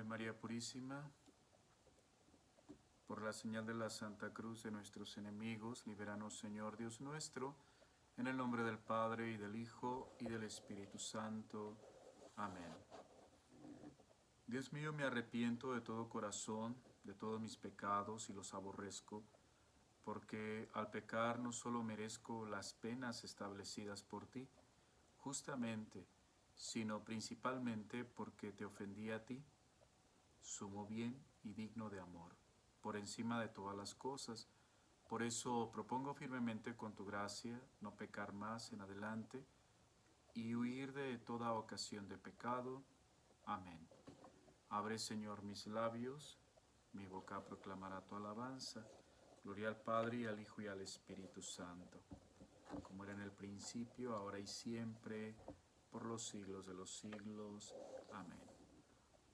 María Purísima, por la señal de la Santa Cruz de nuestros enemigos, líbranos, Señor Dios nuestro, en el nombre del Padre, y del Hijo, y del Espíritu Santo. Amén. Dios mío, me arrepiento de todo corazón, de todos mis pecados, y los aborrezco, porque al pecar no solo merezco las penas establecidas por ti, justamente, sino principalmente porque te ofendí a ti, sumo bien y digno de amor, por encima de todas las cosas. Por eso propongo firmemente con tu gracia no pecar más en adelante y huir de toda ocasión de pecado. Amén. Abre, Señor, mis labios, mi boca proclamará tu alabanza. Gloria al Padre, y al Hijo, y al Espíritu Santo, como era en el principio, ahora y siempre, por los siglos de los siglos. Amén.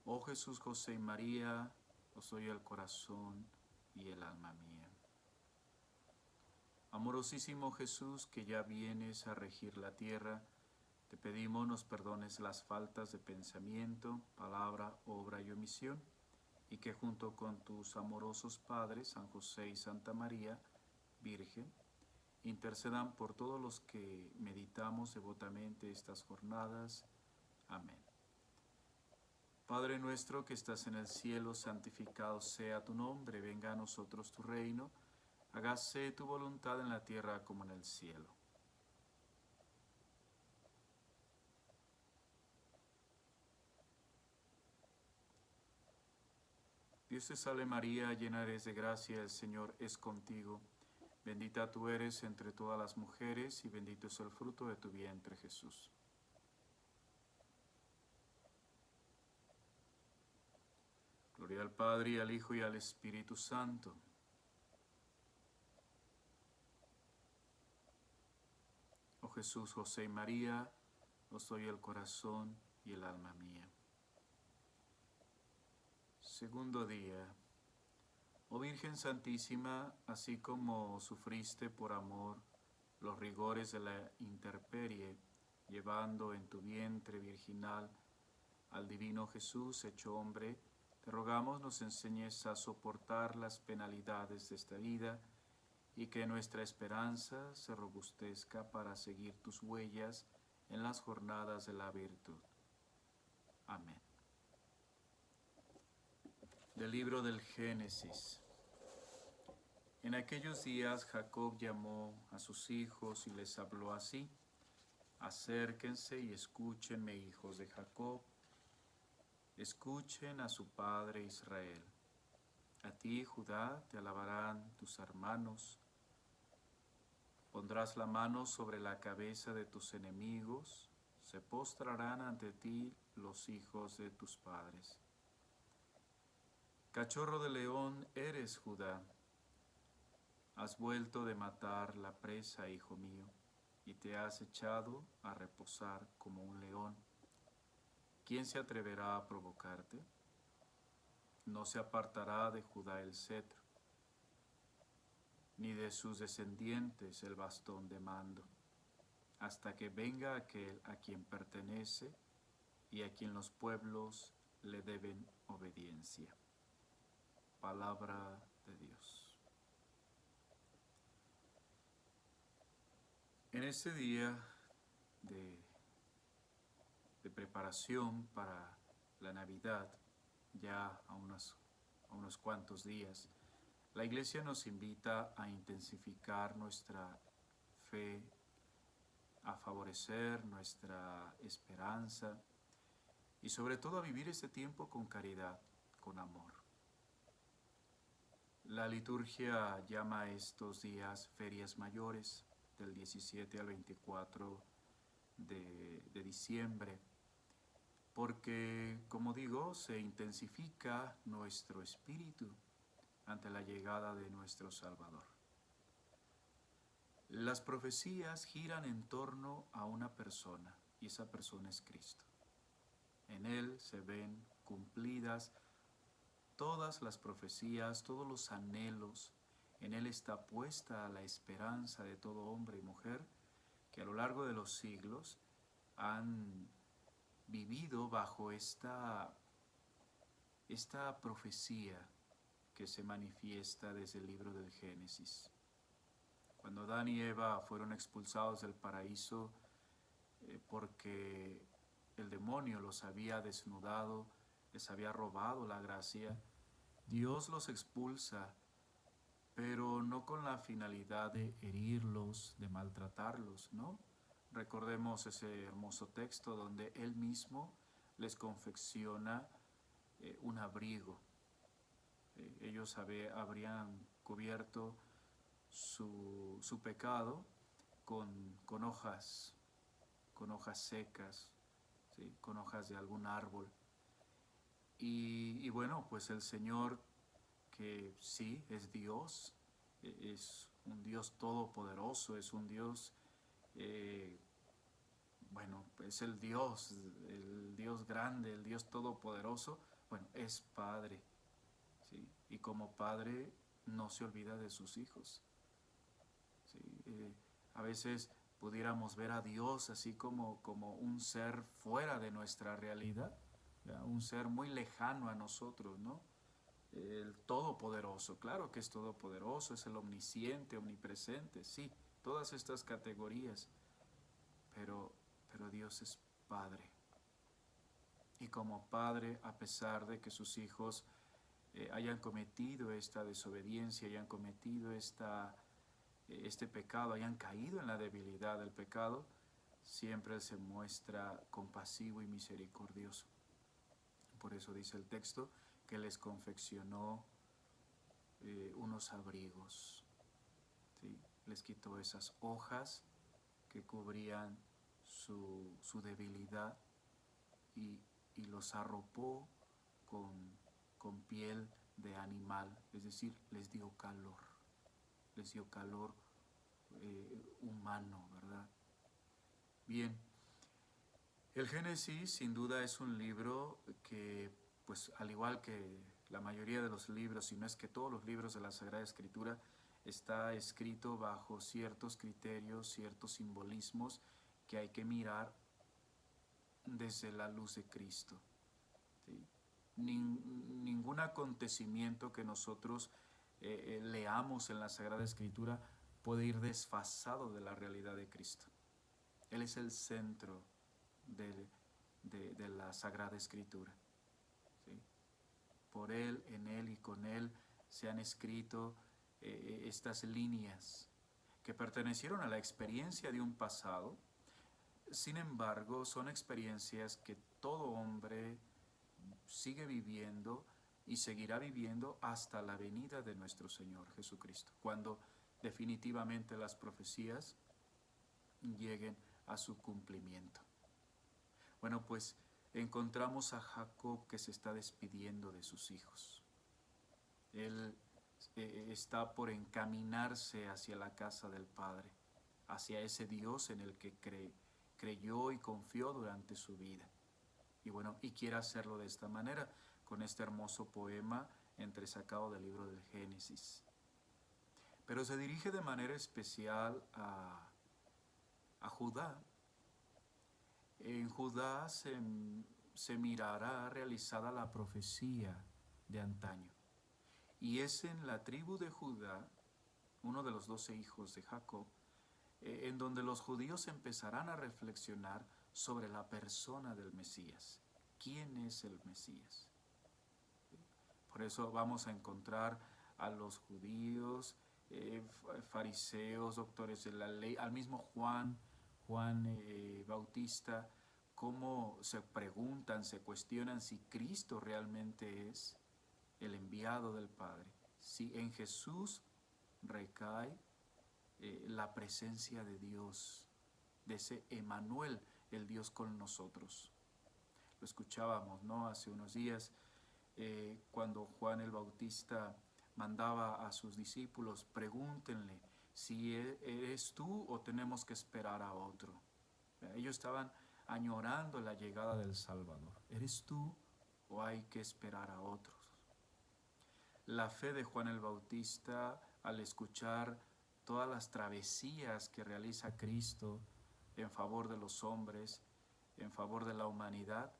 Oh Jesús, José y María, os doy el corazón y el alma mía. Amorosísimo Jesús, que ya vienes a regir la tierra, te pedimos nos perdones las faltas de pensamiento, palabra, obra y omisión, y que junto con tus amorosos padres, San José y Santa María, Virgen, intercedan por todos los que meditamos devotamente estas jornadas. Amén. Padre nuestro que estás en el cielo, santificado sea tu nombre, venga a nosotros tu reino, hágase tu voluntad en la tierra como en el cielo. Dios te salve María, llena eres de gracia, el Señor es contigo. Bendita tú eres entre todas las mujeres y bendito es el fruto de tu vientre, Jesús. Gloria al Padre, y al Hijo, y al Espíritu Santo. Oh Jesús, José y María, os doy el corazón y el alma mía. Segundo día. Oh Virgen Santísima, así como sufriste por amor los rigores de la intemperie, llevando en tu vientre virginal al divino Jesús hecho hombre, te rogamos nos enseñes a soportar las penalidades de esta vida y que nuestra esperanza se robustezca para seguir tus huellas en las jornadas de la virtud. Amén. Del libro del Génesis. En aquellos días Jacob llamó a sus hijos y les habló así: acérquense y escúchenme, hijos de Jacob, escuchen a su padre Israel. A ti, Judá, te alabarán tus hermanos. Pondrás la mano sobre la cabeza de tus enemigos, se postrarán ante ti los hijos de tus padres. Cachorro de león eres, Judá. Has vuelto de matar la presa, hijo mío, y te has echado a reposar como un león. ¿Quién se atreverá a provocarte? No se apartará de Judá el cetro, ni de sus descendientes el bastón de mando, hasta que venga aquel a quien pertenece y a quien los pueblos le deben obediencia. Palabra de Dios. En este día de preparación para la Navidad, ya a unos cuantos días, la Iglesia nos invita a intensificar nuestra fe, a favorecer nuestra esperanza y sobre todo a vivir este tiempo con caridad, con amor. La liturgia llama a estos días ferias mayores, del 17 al 24 de diciembre, porque, como digo, se intensifica nuestro espíritu ante la llegada de nuestro Salvador. Las profecías giran en torno a una persona, y esa persona es Cristo. En Él se ven cumplidas todas las profecías, todos los anhelos. En Él está puesta la esperanza de todo hombre y mujer que a lo largo de los siglos han vivido bajo esta esta profecía que se manifiesta desde el libro del Génesis. Cuando Adán y Eva fueron expulsados del paraíso porque el demonio los había desnudado, les había robado la gracia, Dios los expulsa, pero no con la finalidad de herirlos, de maltratarlos, ¿no? Recordemos ese hermoso texto donde Él mismo les confecciona un abrigo. Ellos habrían cubierto su pecado con hojas secas, ¿sí? Con hojas de algún árbol. Y bueno, pues el Señor, que sí es Dios, es un Dios todopoderoso, es un Dios, bueno, es el Dios grande, el Dios todopoderoso, bueno, es Padre, ¿sí? Y como Padre no se olvida de sus hijos, ¿sí? A veces pudiéramos ver a Dios así como un ser fuera de nuestra realidad, ¿ya? Un ser muy lejano a nosotros, ¿no? El todopoderoso, claro que es todopoderoso, es el omnisciente, omnipresente, sí, todas estas categorías, pero Dios es Padre. Y como Padre, a pesar de que sus hijos hayan cometido esta desobediencia, hayan cometido este pecado, hayan caído en la debilidad del pecado, siempre se muestra compasivo y misericordioso. Por eso dice el texto que les confeccionó unos abrigos, ¿sí? Les quitó esas hojas que cubrían su debilidad y los arropó con piel de animal, es decir, les dio calor humano, ¿verdad? Bien, el Génesis sin duda es un libro que, pues al igual que la mayoría de los libros, si no es que todos los libros de la Sagrada Escritura, está escrito bajo ciertos criterios, ciertos simbolismos que hay que mirar desde la luz de Cristo, ¿sí? Ningún acontecimiento que nosotros leamos en la Sagrada Escritura puede ir desfasado de la realidad de Cristo. Él es el centro de la Sagrada Escritura, ¿sí? Por Él, en Él y con Él se han escrito estas líneas que pertenecieron a la experiencia de un pasado. Sin embargo, son experiencias que todo hombre sigue viviendo y seguirá viviendo hasta la venida de nuestro Señor Jesucristo, cuando definitivamente las profecías lleguen a su cumplimiento. Bueno, pues encontramos a Jacob que se está despidiendo de sus hijos. Él está por encaminarse hacia la casa del Padre, hacia ese Dios en el que creyó y confió durante su vida. Y bueno, y quiere hacerlo de esta manera, con este hermoso poema entresacado del libro del Génesis. Pero se dirige de manera especial a Judá. En Judá se mirará realizada la profecía de antaño. Y es en la tribu de Judá, uno de los 12 hijos de Jacob, en donde los judíos empezarán a reflexionar sobre la persona del Mesías. ¿Quién es el Mesías? Por eso vamos a encontrar a los judíos, fariseos, doctores de la ley, al mismo Juan Bautista, cómo se preguntan, se cuestionan si Cristo realmente es el enviado del Padre, si en Jesús recae la presencia de Dios, de ese Emmanuel, el Dios con nosotros. Lo escuchábamos, ¿no? Hace unos días, cuando Juan el Bautista mandaba a sus discípulos, pregúntenle si eres tú o tenemos que esperar a otro. Ellos estaban añorando la llegada del Salvador. ¿Eres tú o hay que esperar a otros? La fe de Juan el Bautista, al escuchar todas las travesías que realiza Cristo en favor de los hombres, en favor de la humanidad,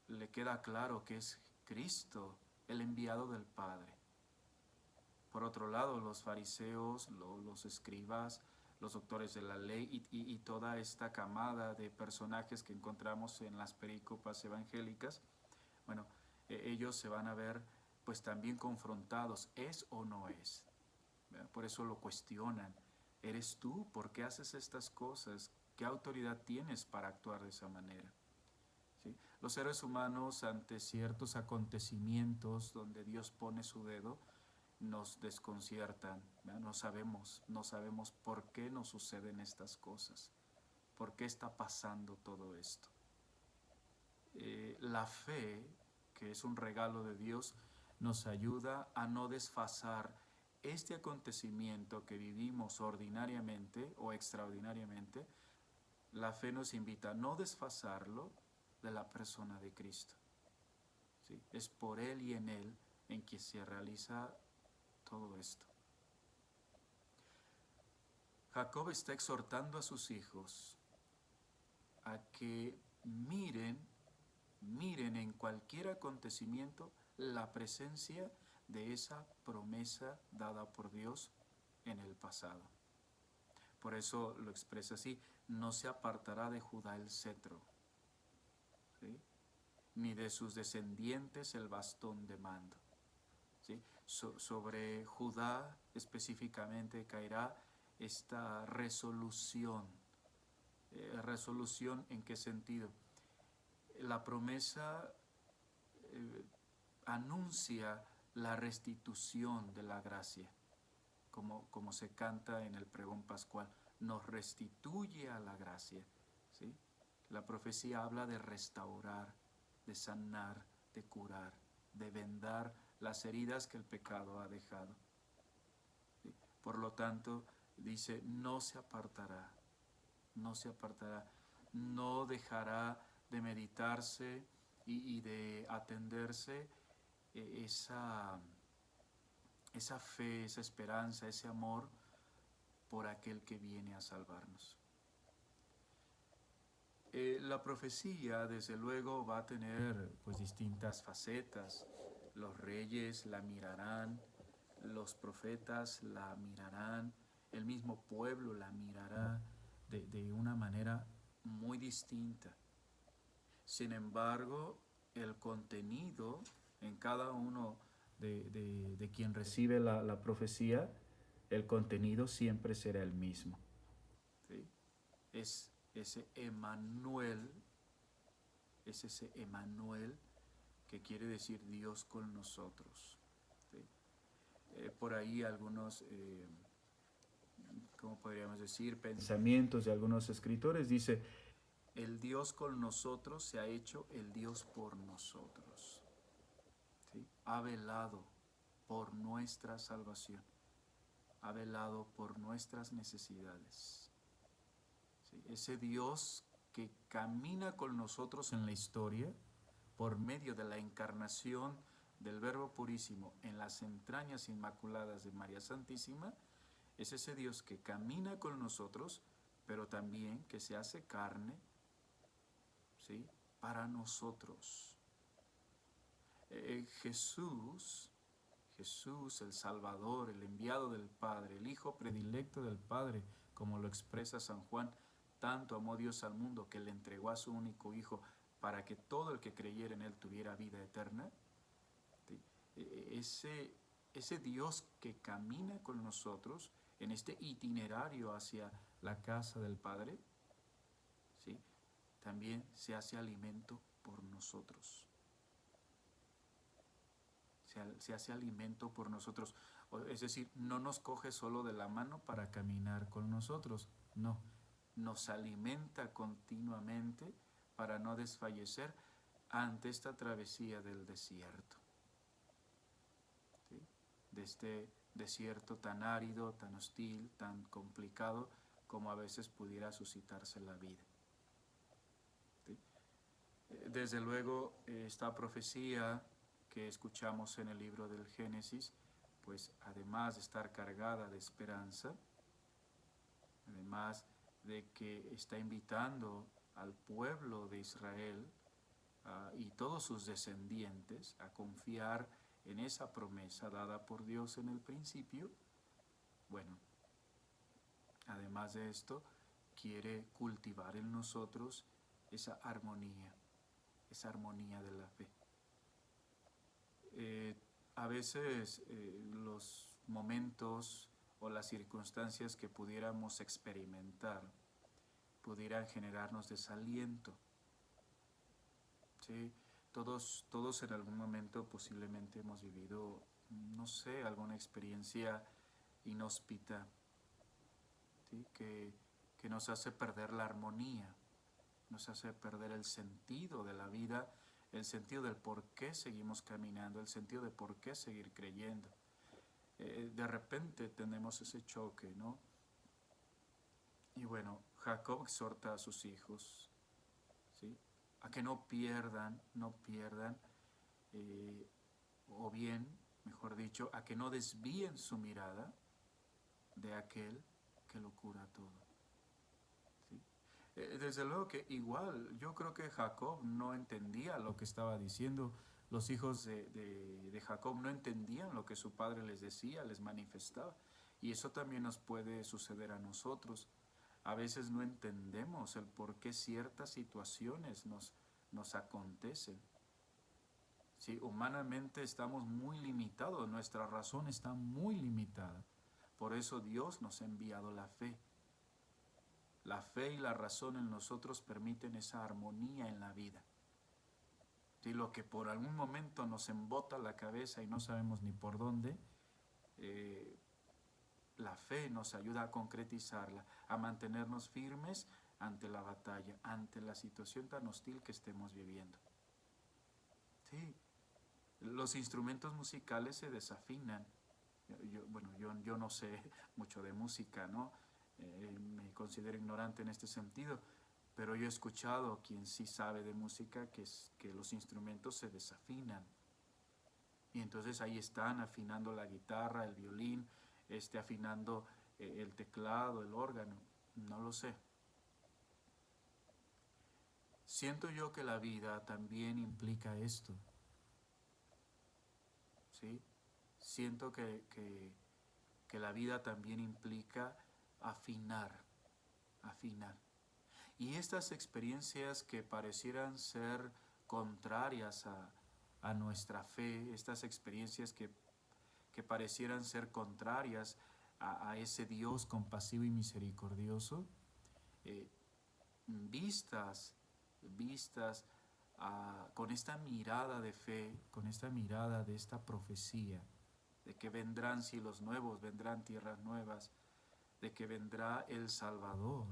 le queda claro que es Cristo, el enviado del Padre. Por otro lado, los fariseos, los escribas, los doctores de la ley y toda esta camada de personajes que encontramos en las perícopas evangélicas, bueno, ellos se van a ver pues también confrontados, ¿es o no es? ¿Verdad? Por eso lo cuestionan. ¿Eres tú? ¿Por qué haces estas cosas? ¿Qué autoridad tienes para actuar de esa manera? ¿Sí? Los seres humanos ante ciertos acontecimientos donde Dios pone su dedo, nos desconciertan, ¿verdad? No sabemos por qué nos suceden estas cosas, por qué está pasando todo esto. La fe, que es un regalo de Dios, nos ayuda a no desfasar este acontecimiento que vivimos ordinariamente o extraordinariamente. La fe nos invita a no desfasarlo de la persona de Cristo. ¿Sí? Es por Él y en Él en que se realiza todo esto. Jacob está exhortando a sus hijos a que miren en cualquier acontecimiento la presencia de esa promesa dada por Dios en el pasado. Por eso lo expresa así: no se apartará de Judá el cetro, ¿sí? Ni de sus descendientes el bastón de mando. ¿Sí? Sobre Judá específicamente caerá esta resolución. ¿Resolución en qué sentido? La promesa anuncia la restitución de la gracia, como se canta en el pregón pascual, nos restituye a la gracia, ¿sí? La profecía habla de restaurar, de sanar, de curar, de vendar las heridas que el pecado ha dejado, ¿sí? Por lo tanto, dice, no se apartará, no dejará de meditarse y de atenderse esa fe, esa esperanza, ese amor por aquel que viene a salvarnos. La profecía, desde luego, va a tener pues distintas facetas. Los reyes la mirarán, los profetas la mirarán, el mismo pueblo la mirará de una manera muy distinta. Sin embargo, el contenido en cada uno de quien recibe la profecía, el contenido siempre será el mismo, ¿sí? Es ese Emmanuel, que quiere decir Dios con nosotros, ¿sí? Por ahí algunos, ¿cómo podríamos decir? Pensamientos de algunos escritores, dice, el Dios con nosotros se ha hecho el Dios por nosotros, ¿sí? Ha velado por nuestra salvación, ha velado por nuestras necesidades, ¿sí? Ese Dios que camina con nosotros en la historia por medio de la encarnación del Verbo Purísimo en las entrañas inmaculadas de María Santísima, es ese Dios que camina con nosotros, pero también que se hace carne, ¿sí? Para nosotros. Jesús, el Salvador, el enviado del Padre, el Hijo predilecto del Padre, como lo expresa San Juan, tanto amó Dios al mundo que le entregó a su único Hijo para que todo el que creyera en Él tuviera vida eterna. Ese Dios que camina con nosotros en este itinerario hacia la casa del Padre, ¿sí? También se hace alimento por nosotros. Se hace alimento por nosotros. Es decir, no nos coge solo de la mano para caminar con nosotros, no. Nos alimenta continuamente para no desfallecer ante esta travesía del desierto, ¿sí? De este desierto tan árido, tan hostil, tan complicado, como a veces pudiera suscitarse la vida, ¿sí? Desde luego, esta profecía que escuchamos en el libro del Génesis, pues además de estar cargada de esperanza, además de que está invitando al pueblo de Israel y todos sus descendientes a confiar en esa promesa dada por Dios en el principio, bueno, además de esto, quiere cultivar en nosotros esa armonía de la fe. A veces los momentos o las circunstancias que pudiéramos experimentar pudieran generarnos desaliento. ¿Sí? Todos en algún momento posiblemente hemos vivido, no sé, alguna experiencia inhóspita, ¿sí? que nos hace perder la armonía, nos hace perder el sentido de la vida, el sentido del por qué seguimos caminando, el sentido de por qué seguir creyendo. De repente tenemos ese choque, ¿no? Y bueno, Jacob exhorta a sus hijos, ¿sí? A que no pierdan, o bien, mejor dicho, a que no desvíen su mirada de aquel que lo cura todo. ¿Sí? Desde luego que igual, yo creo que Jacob no entendía lo que estaba diciendo. Los hijos de Jacob no entendían lo que su padre les decía, les manifestaba. Y eso también nos puede suceder a nosotros. A veces no entendemos el por qué ciertas situaciones nos acontecen. Sí, humanamente estamos muy limitados, nuestra razón está muy limitada. Por eso Dios nos ha enviado la fe. La fe y la razón en nosotros permiten esa armonía en la vida. Sí, lo que por algún momento nos embota la cabeza y no sabemos ni por dónde, la fe nos ayuda a concretizarla, a mantenernos firmes ante la batalla, ante la situación tan hostil que estemos viviendo. Sí, los instrumentos musicales se desafinan. Yo no sé mucho de música, ¿no? Me considero ignorante en este sentido, pero yo he escuchado a quien sí sabe de música que los instrumentos se desafinan. Y entonces ahí están afinando la guitarra, el violín, afinando el teclado, el órgano, no lo sé. Siento yo que la vida también implica esto, ¿sí? Siento que la vida también implica afinar. Y estas experiencias que parecieran ser contrarias a nuestra fe, estas experiencias que parecieran ser contrarias a ese Dios compasivo y misericordioso, vistas con esta mirada de fe, con esta mirada de esta profecía, de que vendrán cielos nuevos, vendrán tierras nuevas, de que vendrá el Salvador,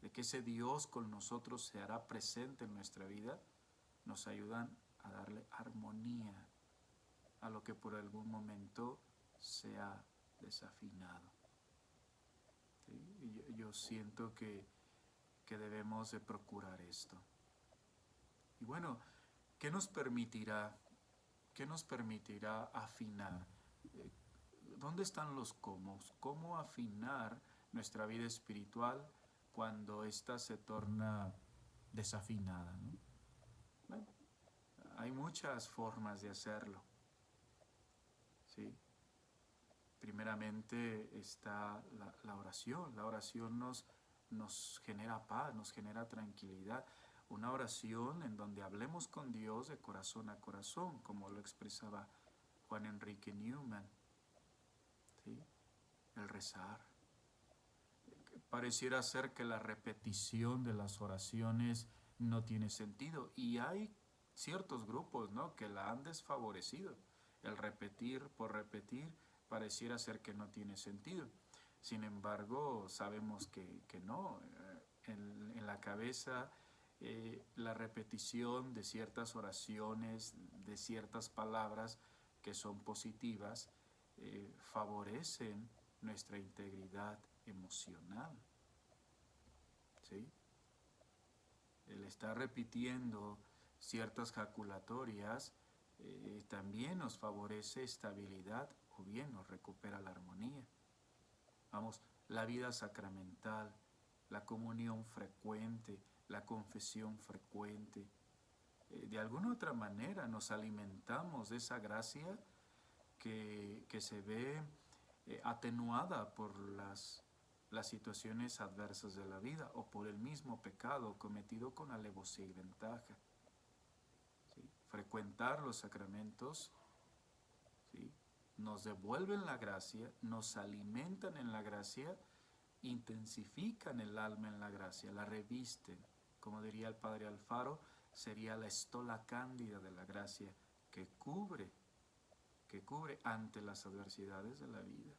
de que ese Dios con nosotros se hará presente en nuestra vida, nos ayudan a darle armonía a lo que por algún momento se ha desafinado. ¿Sí? Yo siento que debemos de procurar esto. Y bueno, ¿qué nos permitirá afinar? ¿Dónde están los cómo? ¿Cómo afinar nuestra vida espiritual cuando ésta se torna desafinada, ¿no? Bueno, hay muchas formas de hacerlo, ¿sí? Primeramente está la oración. La oración nos genera paz, nos genera tranquilidad. Una oración en donde hablemos con Dios de corazón a corazón, como lo expresaba Juan Enrique Newman. ¿Sí? El rezar. Pareciera ser que la repetición de las oraciones no tiene sentido, y hay ciertos grupos, ¿no?, que la han desfavorecido. El repetir por repetir pareciera ser que no tiene sentido. Sin embargo, sabemos que no. En la cabeza, la repetición de ciertas oraciones, de ciertas palabras que son positivas, favorecen nuestra integridad emocional. ¿Sí? El estar repitiendo ciertas jaculatorias también nos favorece estabilidad o bien nos recupera la armonía. Vamos, la vida sacramental, la comunión frecuente, la confesión frecuente, de alguna otra manera nos alimentamos de esa gracia que se ve atenuada por las situaciones adversas de la vida o por el mismo pecado cometido con alevosía y ventaja. ¿Sí? Frecuentar los sacramentos, ¿sí?, nos devuelven la gracia, nos alimentan en la gracia, intensifican el alma en la gracia, la revisten. Como diría el padre Alfaro, sería la estola cándida de la gracia que cubre ante las adversidades de la vida.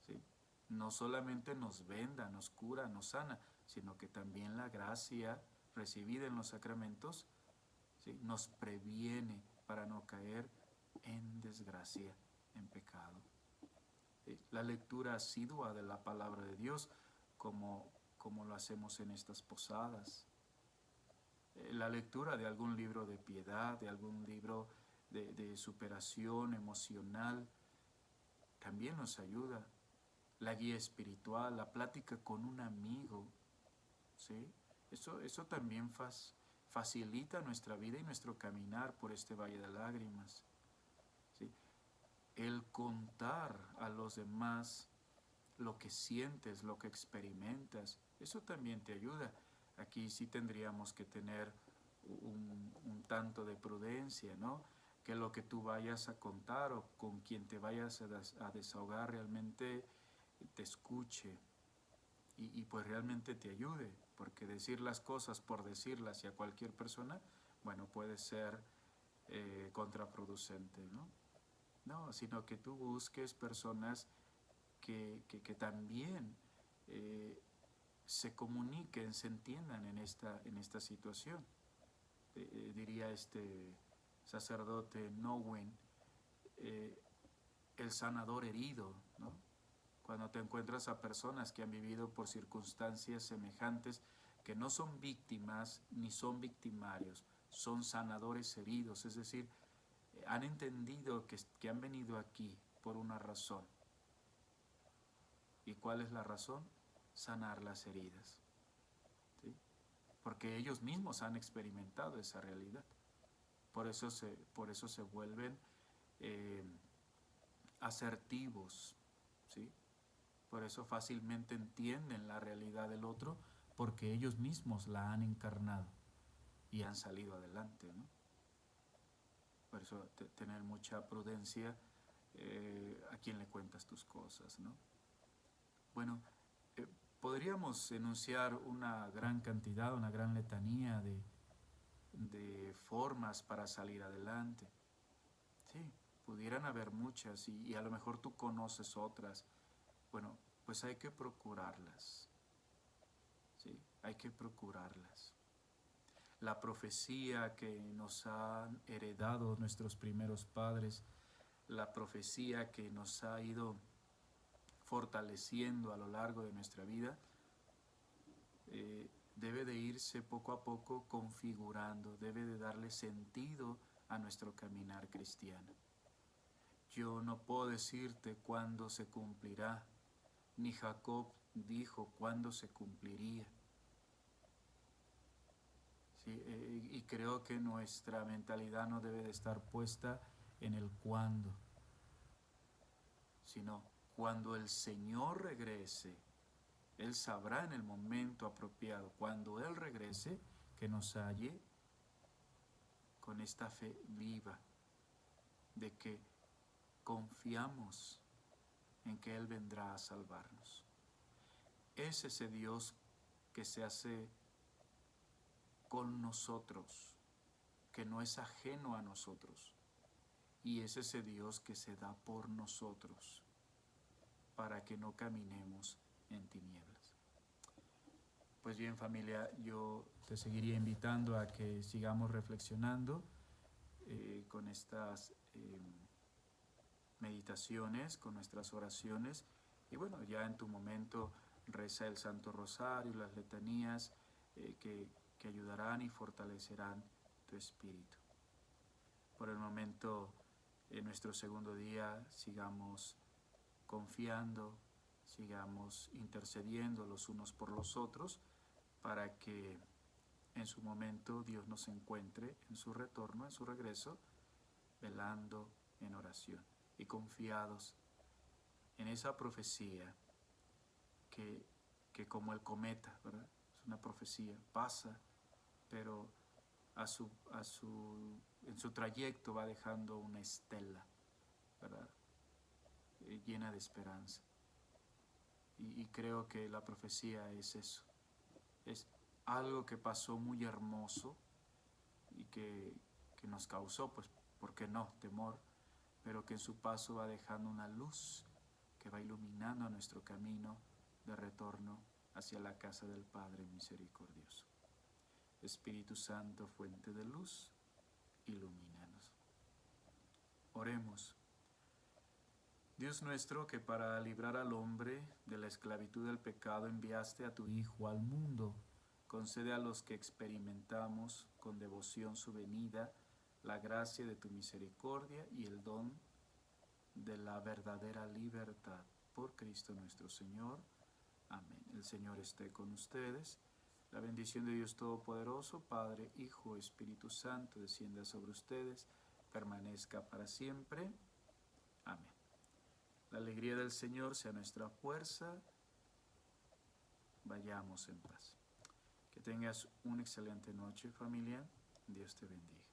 ¿Sí? No solamente nos venda, nos cura, nos sana, sino que también la gracia recibida en los sacramentos, ¿sí?, nos previene para no caer en desgracia, en pecado. ¿Sí? La lectura asidua de la palabra de Dios, como lo hacemos en estas posadas. La lectura de algún libro de piedad, de algún libro de superación emocional, también nos ayuda. La guía espiritual, la plática con un amigo, ¿sí? Eso también facilita nuestra vida y nuestro caminar por este valle de lágrimas. ¿Sí? El contar a los demás lo que sientes, lo que experimentas, eso también te ayuda. Aquí sí tendríamos que tener un tanto de prudencia, ¿no? Que lo que tú vayas a contar o con quien te vayas a desahogar realmente te escuche y pues realmente te ayude, porque decir las cosas por decirlas y a cualquier persona, bueno, puede ser contraproducente, ¿no? No, sino que tú busques personas que también se comuniquen, se entiendan en esta situación. Diría este sacerdote Nowen, el sanador herido, ¿no? Cuando te encuentras a personas que han vivido por circunstancias semejantes, que no son víctimas ni son victimarios, son sanadores heridos, es decir, han entendido que han venido aquí por una razón. ¿Y cuál es la razón? Sanar las heridas. ¿Sí? Porque ellos mismos han experimentado esa realidad. Por eso se vuelven asertivos, ¿sí? Por eso fácilmente entienden la realidad del otro, porque ellos mismos la han encarnado y han salido adelante, ¿no? Por eso tener mucha prudencia a quien le cuentas tus cosas, ¿no? Bueno, podríamos enunciar una gran cantidad, una gran letanía de formas para salir adelante. Sí, pudieran haber muchas y a lo mejor tú conoces otras. Bueno, pues hay que procurarlas. Sí, hay que procurarlas. La profecía que nos han heredado nuestros primeros padres, la profecía que nos ha ido fortaleciendo a lo largo de nuestra vida, debe de irse poco a poco configurando, debe de darle sentido a nuestro caminar cristiano. Yo no puedo decirte cuándo se cumplirá, ni Jacob dijo cuándo se cumpliría. ¿Sí? Y creo que nuestra mentalidad no debe de estar puesta en el cuándo, sino cuando el Señor regrese. Él sabrá en el momento apropiado, cuando Él regrese, que nos halle con esta fe viva de que confiamos en que Él vendrá a salvarnos. Es ese Dios que se hace con nosotros, que no es ajeno a nosotros, y es ese Dios que se da por nosotros para que no caminemos en tinieblas. Pues bien, familia, yo te seguiría invitando a que sigamos reflexionando con estas meditaciones, con nuestras oraciones, y bueno, ya en tu momento reza el Santo Rosario, las letanías que ayudarán y fortalecerán tu espíritu. Por el momento, en nuestro segundo día, sigamos confiando, sigamos intercediendo los unos por los otros para que en su momento Dios nos encuentre en su retorno, en su regreso, velando en oración y confiados en esa profecía que como el cometa, ¿verdad? Es una profecía, pasa, pero en su trayecto va dejando una estela, ¿verdad? Llena de esperanza. Y creo que la profecía es eso, es algo que pasó muy hermoso y que nos causó, pues, ¿por qué no?, temor, pero que en su paso va dejando una luz que va iluminando nuestro camino de retorno hacia la casa del Padre misericordioso. Espíritu Santo, fuente de luz, ilumínanos. Oremos. Dios nuestro, que para librar al hombre de la esclavitud del pecado enviaste a tu Hijo al mundo, concede a los que experimentamos con devoción su venida la gracia de tu misericordia y el don de la verdadera libertad. Por Cristo nuestro Señor. Amén. El Señor esté con ustedes. La bendición de Dios Todopoderoso, Padre, Hijo, Espíritu Santo, descienda sobre ustedes, permanezca para siempre. Amén. La alegría del Señor sea nuestra fuerza. Vayamos en paz. Que tengas una excelente noche, familia. Dios te bendiga.